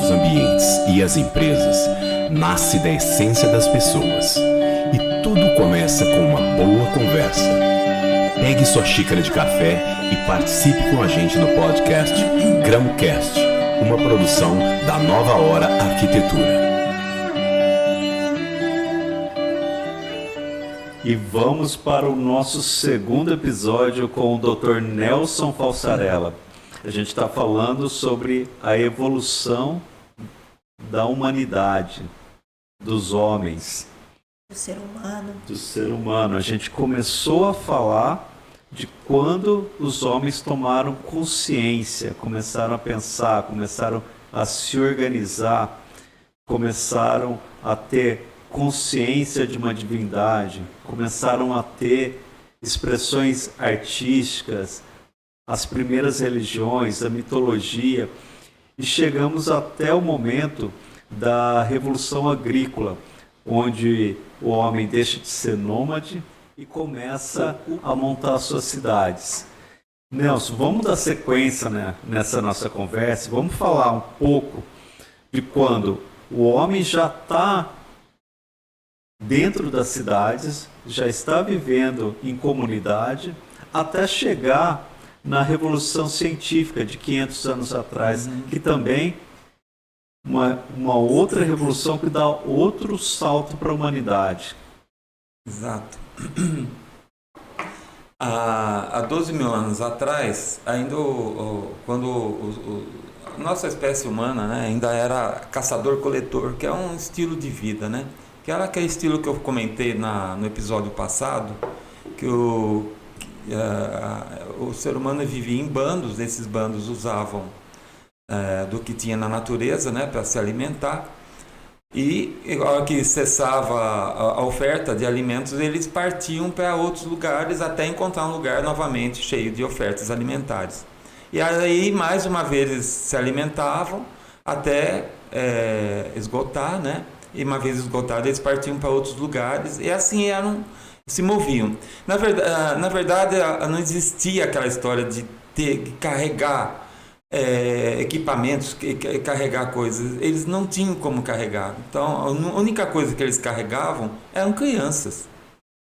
os ambientes e as empresas nasce da essência das pessoas. E tudo começa com uma boa conversa. Pegue sua xícara de café e participe com a gente no podcast Grãocast, uma produção da Nova Hora Arquitetura. E vamos para o nosso segundo episódio com o Dr. Nelson Falsarella. A gente está falando sobre a evolução da humanidade, dos homens. Do ser humano. A gente começou a falar de quando os homens tomaram consciência, começaram a pensar, começaram a se organizar, começaram a ter consciência de uma divindade, começaram a ter expressões artísticas, as primeiras religiões, a mitologia, e chegamos até o momento da Revolução Agrícola, onde o homem deixa de ser nômade e começa a montar suas cidades. Nelson, vamos dar sequência, né, nessa nossa conversa, vamos falar um pouco de quando o homem já está dentro das cidades, já está vivendo em comunidade, até chegar na Revolução Científica de 500 anos atrás, que também uma outra revolução que dá outro salto para a humanidade. Exato. Há 12 mil anos atrás, ainda quando a nossa espécie humana, né, ainda era caçador-coletor, que é um estilo de vida, né? Que era aquele estilo que eu comentei no episódio passado, que o ser humano vivia em bandos, esses bandos usavam do que tinha na natureza, né, para se alimentar, e a hora que cessava a oferta de alimentos, eles partiam para outros lugares até encontrar um lugar novamente cheio de ofertas alimentares. E aí, mais uma vez, eles se alimentavam até esgotar, né? E uma vez esgotados, eles partiam para outros lugares e assim se moviam. Na verdade, não existia aquela história de carregar equipamentos, carregar coisas. Eles não tinham como carregar. Então, a única coisa que eles carregavam eram crianças.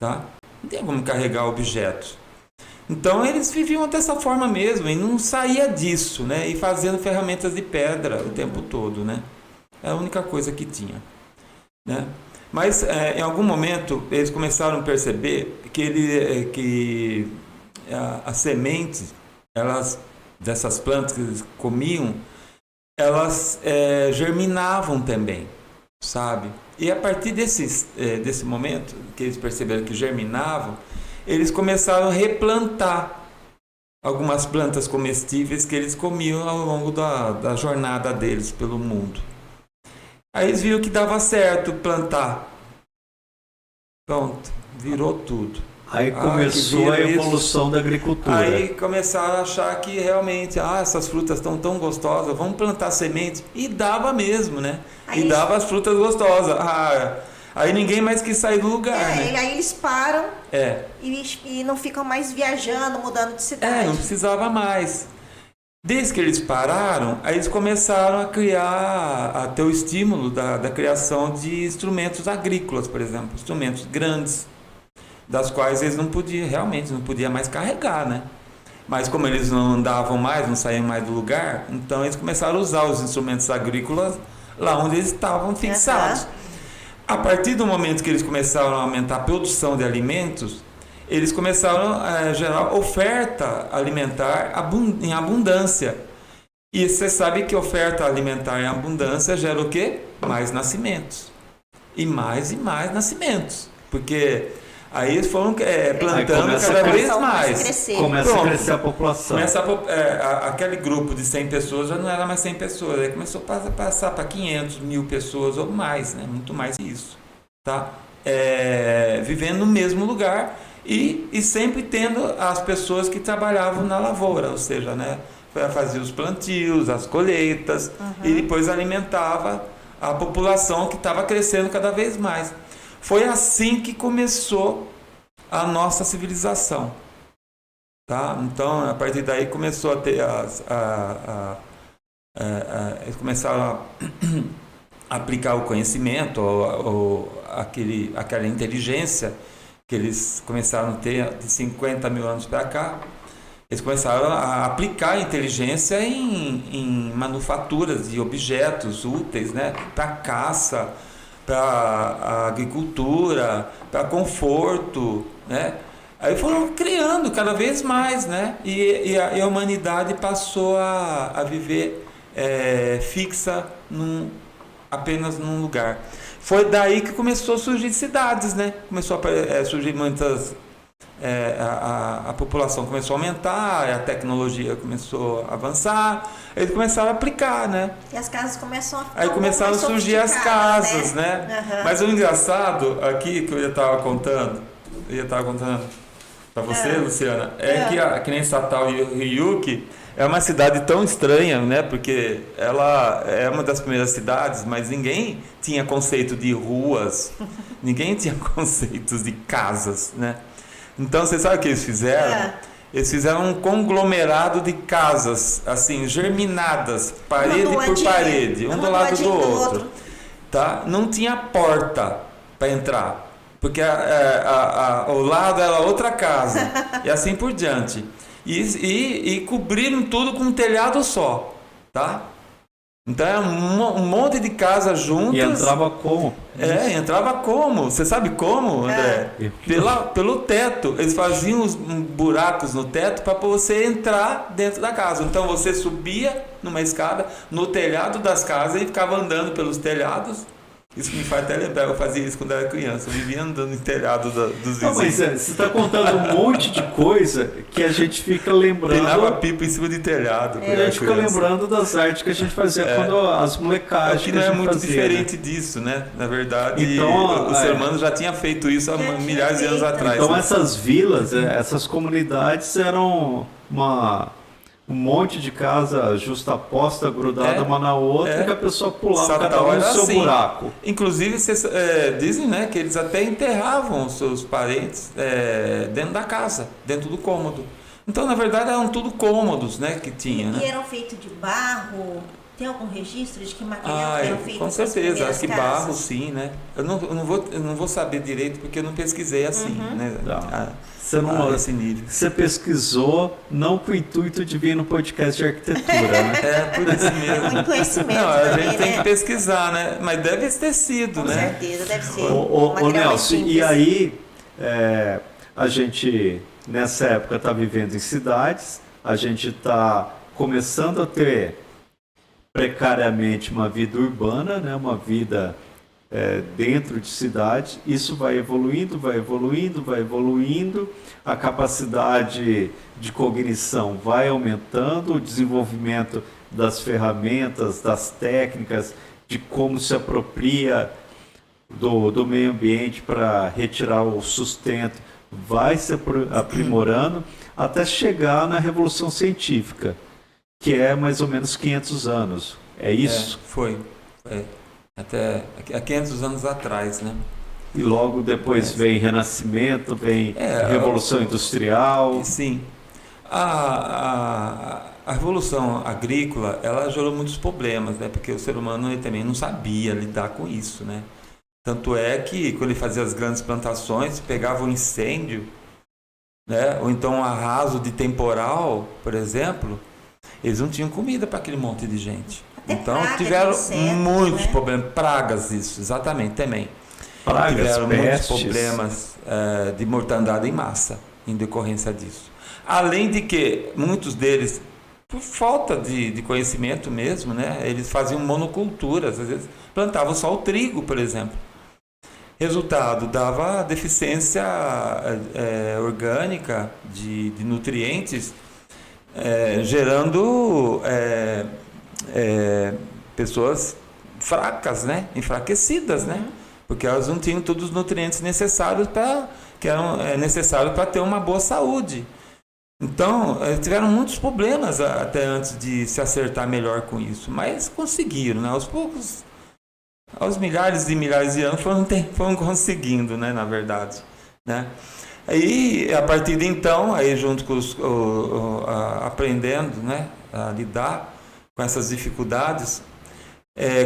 Tá? Não tinha como carregar objetos. Então, eles viviam dessa forma mesmo e não saía disso, né? E fazendo ferramentas de pedra o tempo todo, né? É a única coisa que tinha. Né? Mas em algum momento eles começaram a perceber que as sementes dessas plantas que eles comiam, elas germinavam também, sabe? E a partir desse momento que eles perceberam que germinavam, eles começaram a replantar algumas plantas comestíveis que eles comiam ao longo da jornada deles pelo mundo. Aí eles viram que dava certo plantar. Pronto, virou tudo. Aí começou a evolução da agricultura. Aí começaram a achar que realmente, essas frutas estão tão gostosas, vamos plantar semente. E dava mesmo, né? E dava as frutas gostosas. Aí ninguém mais quis sair do lugar, né? Aí eles param e não ficam mais viajando, mudando de cidade. Não precisava mais. Desde que eles pararam, aí eles começaram a ter o estímulo da criação de instrumentos agrícolas, por exemplo, instrumentos grandes, das quais eles não podiam mais carregar, né? Mas como eles não andavam mais, não saíam mais do lugar, então eles começaram a usar os instrumentos agrícolas lá onde eles estavam fixados. A partir do momento que eles começaram a aumentar a produção de alimentos, eles começaram a gerar oferta alimentar em abundância. E você sabe que oferta alimentar em abundância gera o quê? Mais nascimentos. E mais nascimentos. Porque aí eles foram plantando cada vez mais. Começa a crescer a população. Aquele grupo de 100 pessoas já não era mais 100 pessoas. Aí começou a passar para 500 mil pessoas ou mais, né? Muito mais que isso. Tá? Vivendo no mesmo lugar. E sempre tendo as pessoas que trabalhavam na lavoura, ou seja, né, fazia os plantios, as colheitas, e depois alimentava a população que estava crescendo cada vez mais. Foi assim que começou a nossa civilização. Tá? Então, a partir daí começou a ter eles começaram a aplicar o conhecimento, aquela inteligência que eles começaram a ter de 50 mil anos para cá. Eles começaram a aplicar a inteligência em manufaturas de objetos úteis, né? Para caça, para agricultura, para conforto, né? Aí foram criando cada vez mais, né? E a humanidade passou a viver fixa apenas num lugar. Foi daí que começou a surgir cidades, né? Começou a surgir muitas... a população começou a aumentar, a tecnologia começou a avançar, eles começaram a aplicar, né? E as casas começaram a ficar Aí começaram a surgir as casas, né? Uhum. Mas o engraçado aqui que eu ia contando para você, Luciana, que nem Satal e Ryukyu é uma cidade tão estranha, né? Porque ela é uma das primeiras cidades, mas ninguém tinha conceito de ruas, ninguém tinha conceitos de casas, né? Então, você sabe o que eles fizeram? Eles fizeram um conglomerado de casas, assim, germinadas, parede por parede, um do lado do outro. Tá? Não tinha porta para entrar, porque o lado era outra casa, e assim por diante. E cobriram tudo com um telhado só, tá? Então era um monte de casas juntas. E entrava como? Entrava como? Você sabe como, André? Pelo teto. Eles faziam uns buracos no teto para você entrar dentro da casa. Então você subia numa escada no telhado das casas e ficava andando pelos telhados. Isso me faz até lembrar, eu fazia isso quando era criança, eu vivia andando no telhado dos vizinhos. Mas você está contando um monte de coisa que a gente fica lembrando. Peinava pipa em cima de telhado. A gente fica lembrando das artes que a gente fazia quando as molecagens. Aqui não é muito diferente disso, né? Na verdade, então, o ser humano já tinha feito isso há milhares de anos atrás. Então essas vilas, essas comunidades eram um monte de casa justaposta, grudada uma na outra, que a pessoa pulava cada um no seu buraco. Inclusive, dizem, né, que eles até enterravam os seus parentes dentro da casa, dentro do cômodo. Então, na verdade, eram tudo cômodos, né, que tinha. E né? eram feitos de barro? Tem algum registro de que material eram feitos? Com certeza, acho que barro sim, né? Eu não vou saber direito porque eu não pesquisei assim, né? Você pesquisou não com o intuito de vir no podcast de arquitetura, né? Por isso mesmo. Muito conhecimento a gente tem que pesquisar, né? Mas deve ter sido, né? Com certeza, deve ser. Ô Nelson, e aí a gente, nessa época, está vivendo em cidades, a gente está começando a ter precariamente uma vida urbana, né? Uma vida dentro de cidade. Isso vai evoluindo, a capacidade de cognição vai aumentando, o desenvolvimento das ferramentas, das técnicas, de como se apropria do meio ambiente para retirar o sustento, vai se aprimorando até chegar na Revolução Científica, que é mais ou menos 500 anos. É isso? Foi. Até há 500 anos atrás, né? E logo depois vem Renascimento, vem Revolução Industrial. Sim. A Revolução Agrícola, ela gerou muitos problemas, né? Porque o ser humano ele também não sabia lidar com isso, né? Tanto é que quando ele fazia as grandes plantações, pegava um incêndio, né? Ou então um arraso de temporal, por exemplo, eles não tinham comida para aquele monte de gente. Então tiveram muitos problemas, pragas, isso, exatamente, também. Tiveram muitos problemas de mortandade em massa em decorrência disso. Além de que muitos deles, por falta de conhecimento mesmo, né, eles faziam monoculturas, às vezes plantavam só o trigo, por exemplo. Resultado, dava deficiência orgânica de nutrientes, gerando pessoas fracas, né, enfraquecidas, né? Porque elas não tinham todos os nutrientes necessários que eram necessários para ter uma boa saúde. Então, tiveram muitos problemas até antes de se acertar melhor com isso, mas conseguiram, né? Aos poucos, aos milhares e milhares de anos foram conseguindo, né? Na verdade, né? Aí, a partir de então, aí junto com aprendendo, né? A lidar com essas dificuldades,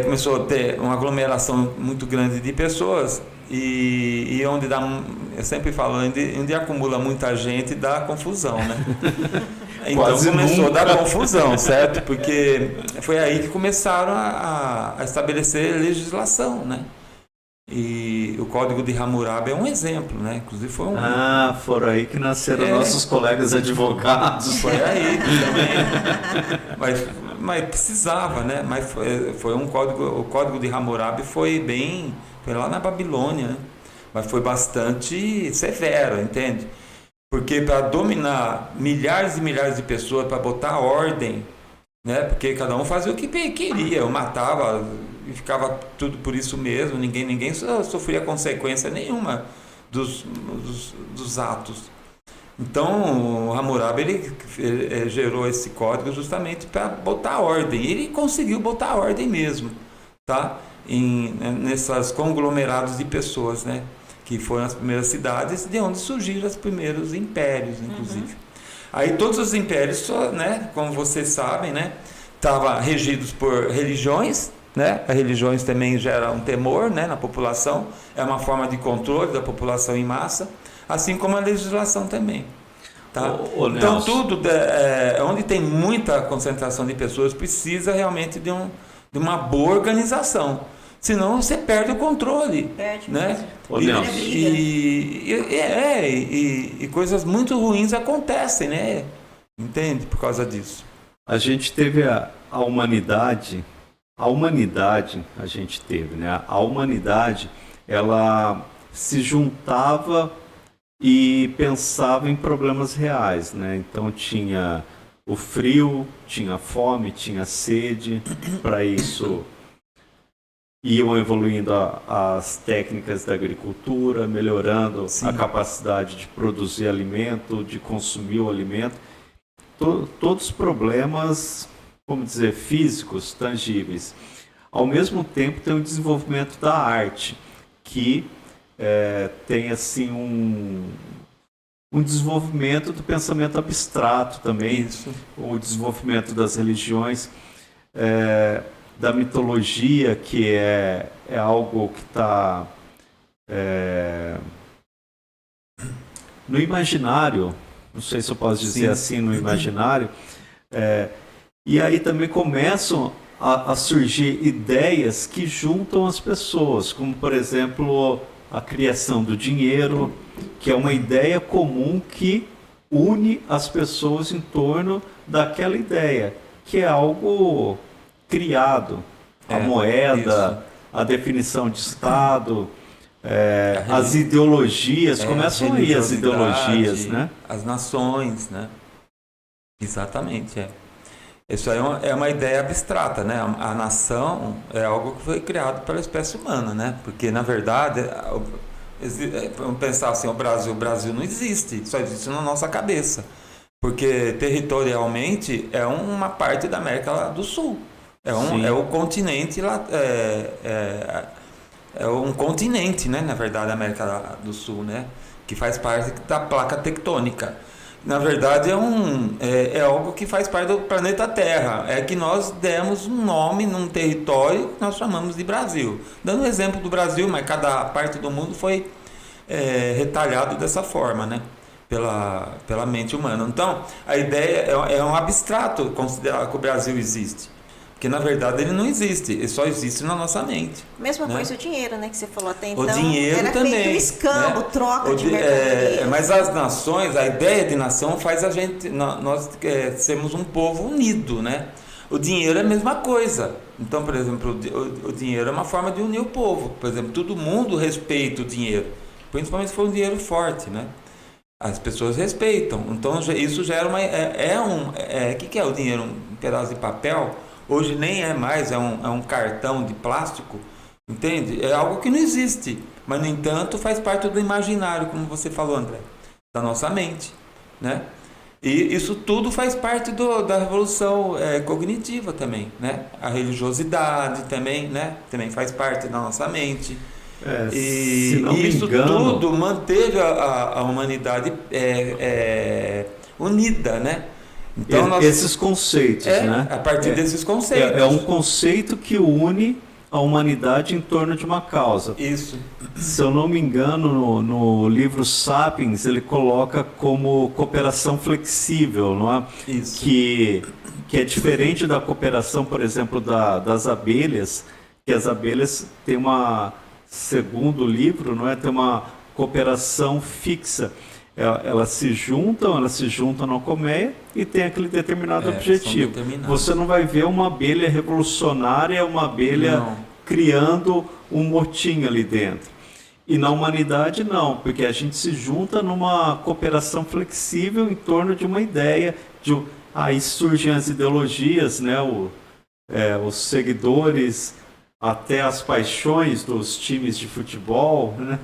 começou a ter uma aglomeração muito grande de pessoas e onde eu sempre falo, onde acumula muita gente dá confusão, né? Então Quase começou nunca. a dar confusão, certo? Porque foi aí que começaram a estabelecer legislação, né? E o Código de Hammurabi é um exemplo, né? Inclusive foi Foram aí que nasceram nossos colegas advogados. Foi aí também. Mas precisava, né? Mas foi um código, o Código de Hammurabi foi lá na Babilônia, né? Mas foi bastante severo, entende? Porque para dominar milhares e milhares de pessoas, para botar ordem, né? Porque cada um fazia o que queria, eu matava e ficava tudo por isso mesmo, ninguém sofria consequência nenhuma dos atos. Então, o Hammurabi ele gerou esse código justamente para botar ordem. E ele conseguiu botar ordem mesmo, tá? Nessas conglomerados de pessoas, né? Que foram as primeiras cidades de onde surgiram os primeiros impérios, inclusive. Aí todos os impérios, né? Como vocês sabem, né? Estavam regidos por religiões, né? As religiões também geram um temor, né? Na população. É uma forma de controle da população em massa. Assim como a legislação também. Tá? Então, tudo, onde tem muita concentração de pessoas, precisa realmente de uma boa organização. Senão, você perde o controle. Perde, né? E coisas muito ruins acontecem, né? Entende? Por causa disso. A gente teve a humanidade, a gente teve, né? A humanidade, ela se juntava e pensava em problemas reais, né? Então tinha o frio, tinha a fome, tinha a sede. Para isso iam evoluindo as técnicas da agricultura, melhorando a capacidade de produzir alimento, de consumir o alimento. Todos os problemas, vamos dizer, físicos, tangíveis. Ao mesmo tempo tem o desenvolvimento da arte, que tem assim um desenvolvimento do pensamento abstrato também. Isso. O desenvolvimento das religiões, da mitologia, que é algo que está no imaginário, não sei se eu posso dizer assim, no imaginário, e aí também começam a surgir ideias que juntam as pessoas, como por exemplo a criação do dinheiro, que é uma ideia comum que une as pessoas em torno daquela ideia, que é algo criado. A moeda, a definição de Estado, as ideologias, começam aí as ideologias, né? As nações, né? Exatamente, Isso aí é uma ideia abstrata, né? A nação é algo que foi criado pela espécie humana, né? Porque, na verdade, vamos pensar assim, o Brasil não existe, só existe na nossa cabeça. Porque, territorialmente, é uma parte da América do Sul. É o continente lá... É um continente, né? Na verdade, a América do Sul, né? Que faz parte da placa tectônica. Na verdade, é algo que faz parte do planeta Terra. É que nós demos um nome num território que nós chamamos de Brasil. Dando um exemplo do Brasil, mas cada parte do mundo foi retalhado dessa forma, né? Pela mente humana. Então, a ideia é um abstrato considerar que o Brasil existe. Porque, na verdade, ele não existe. Ele só existe na nossa mente. Mesma né? coisa o dinheiro, né? Que você falou até então. O dinheiro era também. Feito um escambo, né? troca de mercadoria. Mas as nações, a ideia de nação faz a gente... Nós sermos um povo unido, né? O dinheiro é a mesma coisa. Então, por exemplo, o dinheiro é uma forma de unir o povo. Por exemplo, todo mundo respeita o dinheiro. Principalmente se for um dinheiro forte, né? As pessoas respeitam. Então, isso gera uma... O que é o dinheiro? Um pedaço de papel? Hoje nem é mais, é um cartão de plástico, entende? É algo que não existe, mas, no entanto, faz parte do imaginário, como você falou, André, da nossa mente, né? E isso tudo faz parte da revolução cognitiva também, né? A religiosidade também, né? Também faz parte da nossa mente. E isso tudo manteve a humanidade unida, né? Então, esses conceitos, né? A partir desses conceitos. É um conceito que une a humanidade em torno de uma causa. Isso. Se eu não me engano, no livro Sapiens, ele coloca como cooperação flexível, não é? Isso. Que é diferente da cooperação, por exemplo, das abelhas, que as abelhas têm segundo o livro, não é? Tem uma cooperação fixa. Elas se juntam na colmeia e tem aquele determinado objetivo. Você não vai ver uma abelha revolucionária, uma abelha criando um motim ali dentro. E na humanidade não, porque a gente se junta numa cooperação flexível em torno de uma ideia. Aí surgem as ideologias, né? Os seguidores, até as paixões dos times de futebol, né?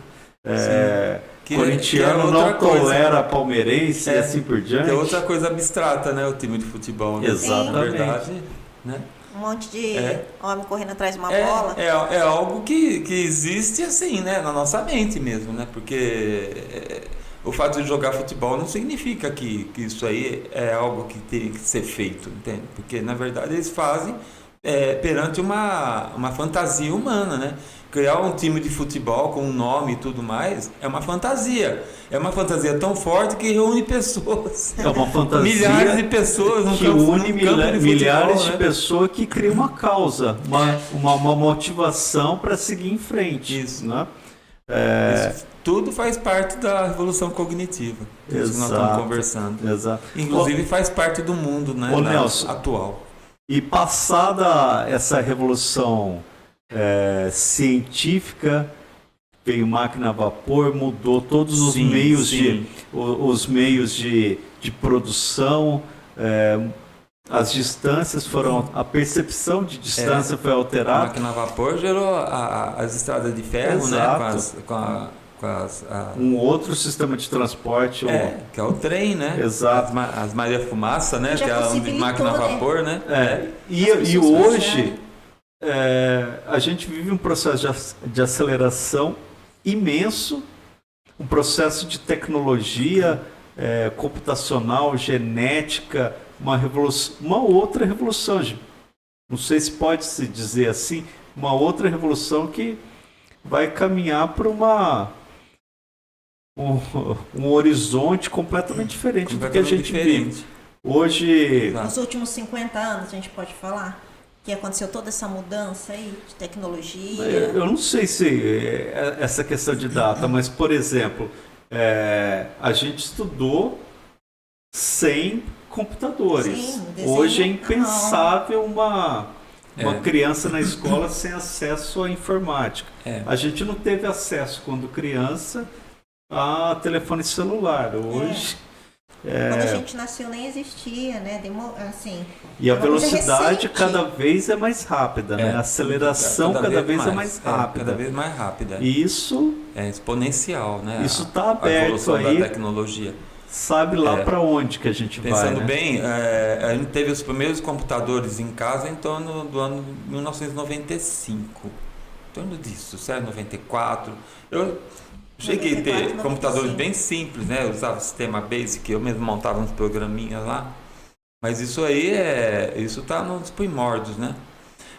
Corintiano não tolera palmeirense e assim por diante. Que é outra coisa abstrata, né? O time de futebol. Né? Exatamente. Na verdade, né? Um monte de homem correndo atrás de uma bola. É algo que existe assim, né? Na nossa mente mesmo, né? Porque o fato de jogar futebol não significa que isso aí é algo que tem que ser feito, entende? Porque, na verdade, eles fazem perante uma fantasia humana, né? Criar um time de futebol com um nome e tudo mais é uma fantasia. É uma fantasia tão forte que reúne pessoas. É uma fantasia milhares de pessoas que une milhares de né? pessoas que criam uma causa, uma motivação para seguir em frente. Isso. Né? Isso tudo faz parte da revolução cognitiva. Isso que nós estamos conversando. Exato. Inclusive faz parte do mundo, né? Nelson, atual. E passada essa revolução científica, veio máquina a vapor, mudou todos os meios de produção, as distâncias foram, a percepção de distância foi alterada. A máquina a vapor gerou as estradas de ferro, exato, né? Um outro sistema de transporte. Que é o trem, né? Exato. As Maria Fumaça, né? Já que é a máquina a vapor, né? E hoje a gente vive um processo de aceleração imenso, um processo de tecnologia computacional, genética, uma outra revolução. Não sei se pode se dizer assim, uma outra revolução que vai caminhar para um horizonte completamente diferente do que a gente vive. Hoje... Nos últimos 50 anos, a gente pode falar que aconteceu toda essa mudança aí de tecnologia. Eu não sei se essa questão de data, mas, por exemplo, a gente estudou sem computadores. Sim, hoje é impensável uma criança na escola sem acesso à informática. A gente não teve acesso, quando criança, a telefone celular. Hoje... Quando a gente nasceu nem existia, né? Assim, e a velocidade cada vez é mais rápida, né? A aceleração cada vez é mais rápida. Cada vez mais rápida. E isso é exponencial, né? Isso está aberto a evolução aí. Da tecnologia. Sabe lá para onde que a gente vai, Pensando né? bem, a gente teve os primeiros computadores em casa em torno do ano 1995. Em torno disso, certo? 94. Eu cheguei a ter computadores bem simples, né? Eu usava o sistema Basic, eu mesmo montava uns programinhas lá. Mas isso aí isso está nos primórdios, né?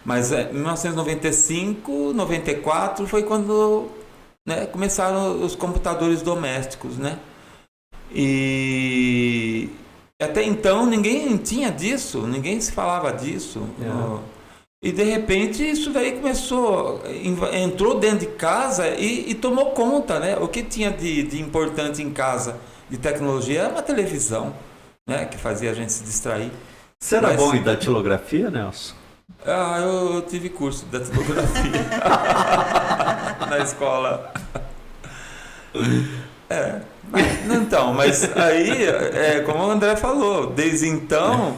Mas em 1995, 94 foi quando, né, começaram os computadores domésticos, né? E até então ninguém tinha disso, ninguém se falava disso. E de repente isso daí entrou dentro de casa e tomou conta, né? O que tinha de importante em casa de tecnologia era uma televisão, né? Que fazia a gente se distrair. Você era bom em datilografia, Nelson? Eu tive curso de datilografia na escola. Então, mas aí, como o André falou, desde então...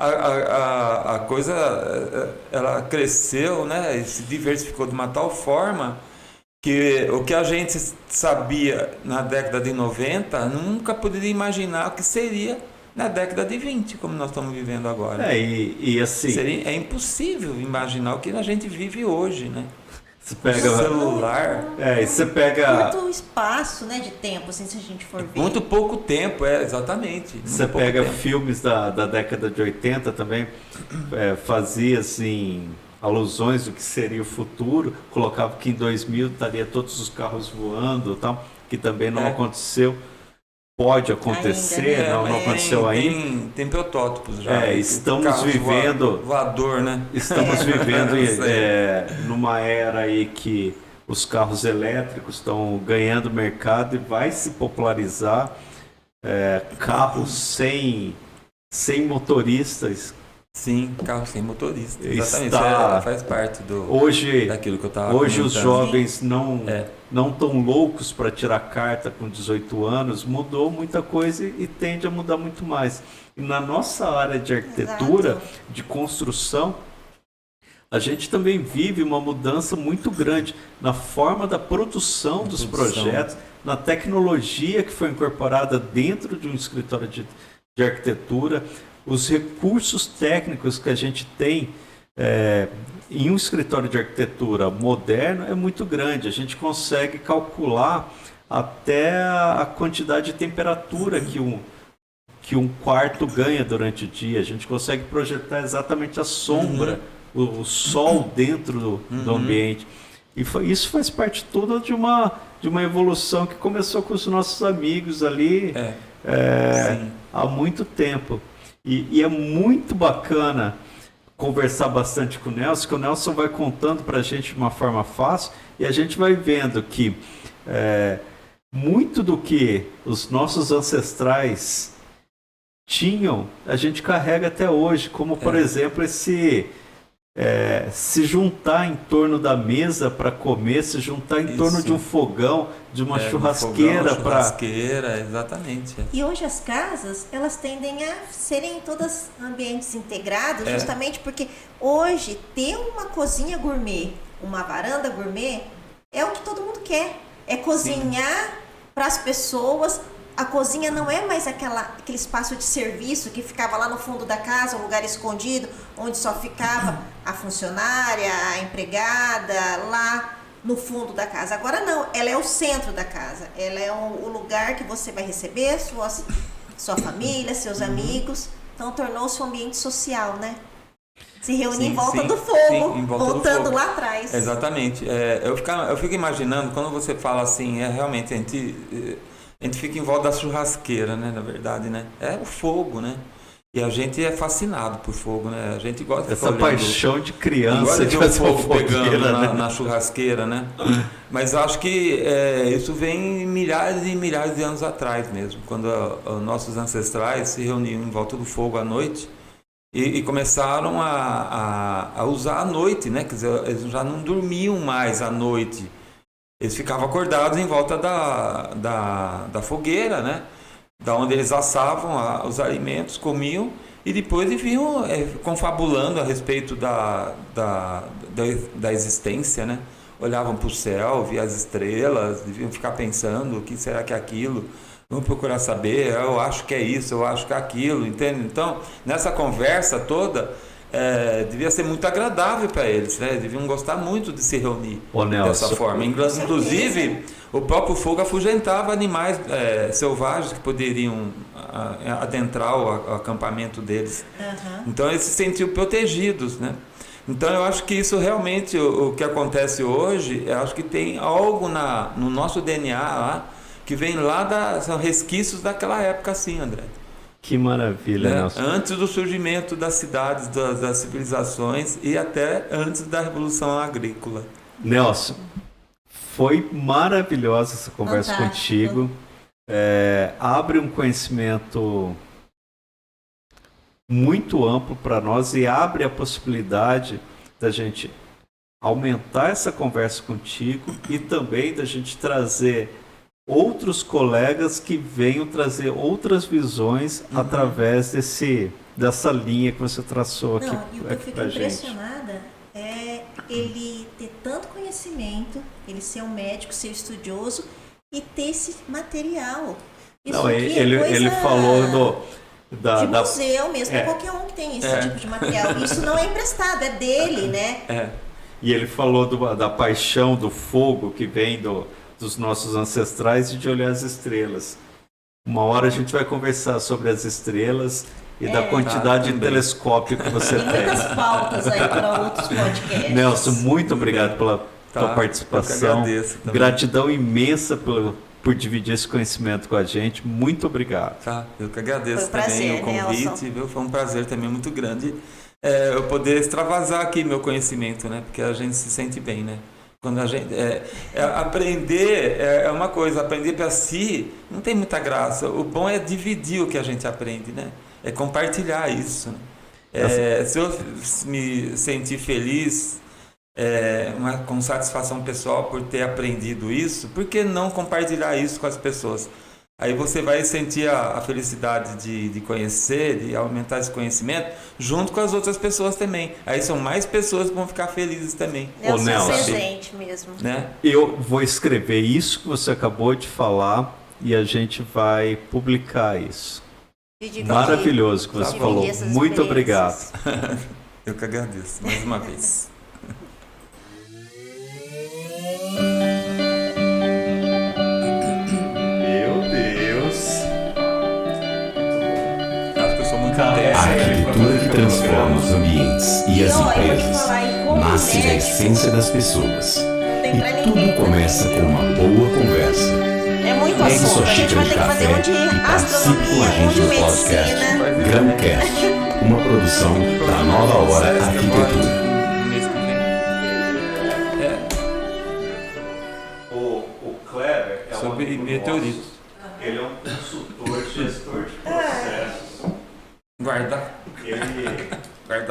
A coisa ela cresceu, né, e se diversificou de uma tal forma que o que a gente sabia na década de 90 nunca poderia imaginar o que seria na década de 20, como nós estamos vivendo agora. E assim... É impossível imaginar o que a gente vive hoje, né? Você pega o celular. e você pega Muito espaço, né, de tempo, assim, se a gente for ver. Muito pouco tempo, exatamente. Você Muito pouco pega tempo. filmes da década de 80 também, fazia assim, alusões do que seria o futuro, colocava que em 2000 estaria todos os carros voando, tal, que também não aconteceu. Pode acontecer, Ainda, não aconteceu ainda. Tem protótipos já. Estamos Carros vivendo voador, né? Estamos vivendo numa era aí que os carros elétricos estão ganhando mercado e vai se popularizar carros sem motoristas. Sim, carro sem motorista. Exatamente. Está- Faz parte Hoje, daquilo que eu estava hoje os comentando. jovens não tão loucos para tirar carta com 18 anos, mudou muita coisa e tende a mudar muito mais. E na nossa área de arquitetura, Exato. de construção, a gente também vive uma mudança muito grande na forma da produção dos projetos, na tecnologia que foi incorporada dentro de um escritório de arquitetura, os recursos técnicos que a gente tem em um escritório de arquitetura moderno é muito grande. A gente consegue calcular até a quantidade de temperatura que um quarto ganha durante o dia. A gente consegue projetar exatamente a sombra, o sol dentro do ambiente. E isso faz parte toda de uma evolução que começou com os nossos amigos ali há muito tempo. E é muito bacana conversar bastante com o Nelson, que o Nelson vai contando para a gente de uma forma fácil e a gente vai vendo que muito do que os nossos ancestrais tinham, a gente carrega até hoje, como por exemplo se juntar em torno da mesa para comer, se juntar em torno de um fogão, de uma churrasqueira churrasqueira, exatamente. E hoje as casas, elas tendem a serem todas ambientes integrados, justamente porque hoje ter uma cozinha gourmet, uma varanda gourmet, é o que todo mundo quer. É cozinhar para as pessoas. A cozinha não é mais aquele espaço de serviço que ficava lá no fundo da casa, um lugar escondido, onde só ficava a funcionária, a empregada, lá no fundo da casa. Agora não, ela é o centro da casa. Ela é o lugar que você vai receber sua família, seus amigos. Então tornou-se um ambiente social, né? Se reunir em volta do fogo, voltando lá atrás. Exatamente. Eu fico imaginando, quando você fala assim, realmente a gente fica em volta da churrasqueira, né? Na verdade, né? É o fogo, né? E a gente é fascinado por fogo, né? A gente gosta de essa paixão de criança de ver o fogo pegando né? na churrasqueira, né? Mas acho que isso vem milhares e milhares de anos atrás mesmo, quando nossos ancestrais se reuniam em volta do fogo à noite e começaram a usar a noite, né? Quer dizer, eles já não dormiam mais à noite. Eles ficavam acordados em volta da fogueira, né? Da onde eles assavam os alimentos, comiam e depois vinham confabulando a respeito da existência, né? Olhavam para o céu, via as estrelas, deviam ficar pensando o que será que é aquilo. Vamos procurar saber, eu acho que é isso, eu acho que é aquilo, entende? Então, nessa conversa toda, devia ser muito agradável para eles, né? Deviam gostar muito de se reunir dessa forma. Inclusive, o próprio fogo afugentava animais selvagens que poderiam adentrar o acampamento deles. Então, eles se sentiam protegidos, né? Então, eu acho que isso realmente, o que acontece hoje, eu acho que tem algo no nosso DNA lá, que vem lá, são resquícios daquela época, sim, André. Que maravilha, Nelson. Antes do surgimento das cidades, das civilizações e até antes da Revolução Agrícola. Nelson, foi maravilhosa essa conversa contigo. Abre um conhecimento muito amplo para nós e abre a possibilidade da gente aumentar essa conversa contigo e também da gente trazer outros colegas que venham trazer outras visões através dessa linha que você traçou aqui. Não, e o que eu fico impressionada é ele ter tanto conhecimento, ele ser um médico, ser estudioso e ter esse material. Isso não, aqui ele falou de museu mesmo, qualquer um que tem esse tipo de material. Isso não é emprestado, é dele, né? E ele falou da paixão do fogo que vem dos nossos ancestrais e de olhar as estrelas. Uma hora a gente vai conversar sobre as estrelas e da quantidade de telescópio que você Tem tem. muitas pautas aí para outros podcasts. Nelson, muito obrigado pela tua Eu participação. que agradeço também. Gratidão imensa por dividir esse conhecimento com a gente. Muito obrigado. Tá, eu que agradeço Foi um prazer, também o convite, Nelson. viu? Foi um prazer também muito grande eu poder extravasar aqui meu conhecimento, né? Porque a gente se sente bem, né? Quando a gente aprender é uma coisa, aprender para si não tem muita graça. O bom é dividir o que a gente aprende, né? É compartilhar isso. Né? Se eu me sentir feliz, com satisfação pessoal por ter aprendido isso, por que não compartilhar isso com as pessoas? Aí você vai sentir a felicidade de conhecer, de aumentar esse conhecimento, junto com as outras pessoas também. Aí são mais pessoas que vão ficar felizes também. Nelson Nelson. presente mesmo. Né? Eu vou escrever isso que você acabou de falar e a gente vai publicar isso. De dividir- Maravilhoso que você dividir falou. essas Muito obrigado. experiências. Eu que agradeço, mais uma vez. Meu Deus. Acho que eu sou muito A arquitetura que transforma os ambientes e as ó, eu vou te empresas falar, e como nasce da médico, essência das pessoas. tem pra E ninguém tudo começa com uma boa conversa. É muito Pegue assunto, sua a gente xícara vai de ter que fazer café um de e participe com a astronomia, um gente de no podcast medicina. Gramcast, uma produção da Nova Hora Arquitetura. O Kleber é Sobre um amigo meteoritos. nosso. Ele é um consultor, gestor de processos. Guardar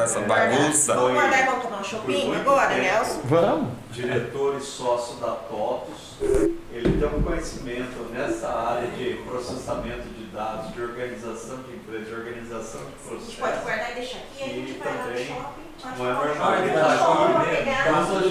essa bagunça. Vamos guardar e vamos tomar um chopinho agora, Nelson? Vamos. Diretor e sócio da TOTUS. Ele tem um conhecimento nessa área de processamento de dados, de organização de empresas, de organização de A gente pode processos. guardar e deixar aqui, a gente E vai lá no também shopping. não é pode normal. comprar um shopping, pegar.